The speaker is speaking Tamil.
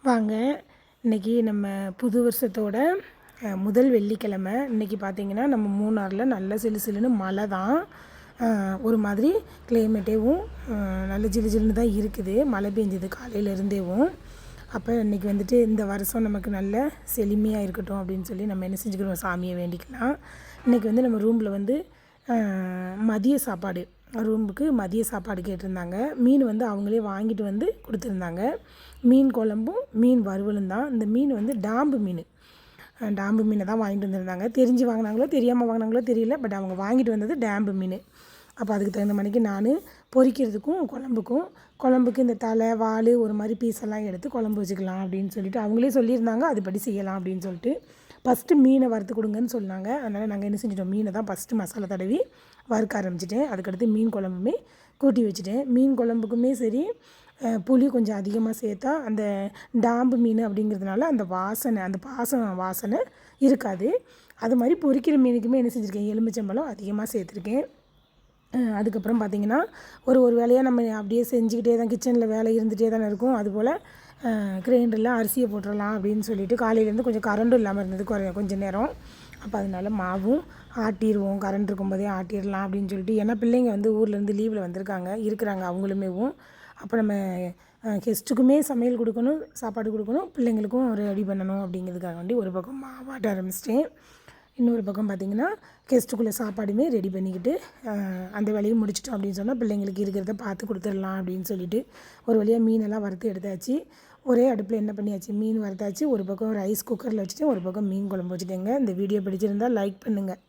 வாங்க இன்றைக்கி நம்ம புது வருஷத்தோட முதல் வெள்ளிக்கிழமை. இன்றைக்கி பார்த்திங்கன்னா நம்ம மூணாறில் நல்ல சிலு சிலுன்னு மழை தான். ஒரு மாதிரி கிளைமேட்டேவும் நல்ல ஜிலு ஜிலுன்னு தான் இருக்குது. மழை பெஞ்சது காலையிலேருந்தேவும். அப்போ இன்றைக்கி வந்துட்டு இந்த வருஷம் நமக்கு நல்ல செழுமையாக இருக்கட்டும் அப்படின்னு சொல்லி நம்ம என்ன செஞ்சுக்கிறோம், சாமியை வேண்டிக்கலாம். இன்றைக்கி வந்து நம்ம ரூமில் வந்து மதிய சாப்பாடு, ரூமுக்கு மதிய சாப்பாடு கேட்டிருந்தாங்க. மீன் வந்து அவங்களே வாங்கிட்டு வந்து கொடுத்துருந்தாங்க. மீன் குழம்பும் மீன் வறுவலும் தான். இந்த மீன் வந்து டாம்பு மீனை தான் வாங்கிட்டு வந்திருந்தாங்க. தெரிஞ்சு வாங்கினாங்களோ தெரியாமல் வாங்கினாங்களோ தெரியல, பட் அவங்க வாங்கிட்டு வந்தது டாம்பு மீன். அப்போ அதுக்கு தகுந்த மணிக்கு நான் பொரிக்கிறதுக்கும் குழம்புக்கு இந்த தலை வால் ஒரு மாதிரி பீஸெல்லாம் எடுத்து குழம்பு வச்சுக்கலாம் அப்படின்னு சொல்லிட்டு அவங்களே சொல்லியிருந்தாங்க. அதுபடி செய்யலாம் அப்படின்னு சொல்லிட்டு ஃபஸ்ட்டு மீனை வறுத்து கொடுங்கன்னு சொன்னாங்க. அதனால் நாங்கள் என்ன செஞ்சிட்டோம், மீனை தான் ஃபஸ்ட்டு மசாலா தடவி வறுக்க ஆரம்பிச்சிட்டேன். அதுக்கடுத்து மீன் குழம்புமே கூட்டி வச்சுட்டேன். மீன் குழம்புக்குமே சரி புளி கொஞ்சம் அதிகமாக சேர்த்தா அந்த டாம்பு மீன் அப்படிங்கிறதுனால அந்த வாசனை இருக்காது. அது மாதிரி பொரிக்கிற மீனுக்குமே என்ன செஞ்சுருக்கேன், எலுமிச்சம்பழம் அதிகமாக சேர்த்துருக்கேன். அதுக்கப்புறம் பார்த்திங்கன்னா ஒரு வேலையாக நம்ம அப்படியே செஞ்சுக்கிட்டே தான், கிச்சனில் வேலை இருந்துகிட்டே தானே இருக்கும். அதுபோல் கிரைண்டரில் அரிசியை போட்டுடலாம் அப்படின்னு சொல்லிட்டு காலையிலேருந்து கொஞ்சம் கரண்டும் இல்லாமல் இருந்தது கொஞ்சம் நேரம். அப்போ அதனால் மாவும் ஆட்டிடுவோம், கரண்ட் இருக்கும்போதே ஆட்டிடலாம் அப்படின்னு சொல்லிட்டு. ஏன்னா பிள்ளைங்க வந்து ஊர்லேருந்து லீவில் இருக்கிறாங்க அவங்களுமேவும். அப்போ நம்ம கெஸ்ட்டுக்குமே சமையல் கொடுக்கணும், சாப்பாடு கொடுக்கணும், பிள்ளைங்களுக்கும் ரெடி பண்ணணும் அப்படிங்கிறதுக்காக வேண்டி ஒரு பக்கம் மாவாட்ட ஆரம்பிச்சிட்டேன். இன்னொரு பக்கம் பார்த்திங்கன்னா கெஸ்ட்டுக்குள்ளே சாப்பாடுமே ரெடி பண்ணிக்கிட்டு அந்த வேலையும் முடிச்சிட்டோம் அப்படின்னு சொன்னால் பிள்ளைங்களுக்கு இருக்கிறத பார்த்து கொடுத்துடலாம் அப்படின்னு சொல்லிட்டு ஒரு வழியாக மீனெல்லாம் வறுத்து எடுத்தாச்சு. ஒரே அடுப்பில் என்ன பண்ணியாச்சு, மீன் வறுத்தாச்சு. ஒரு பக்கம் ரைஸ் குக்கரில் வச்சுட்டு ஒரு பக்கம் மீன் குழம்பு வச்சுட்டேங்க. இந்த வீடியோ பிடிச்சிருந்தால் லைக் பண்ணுங்கள்.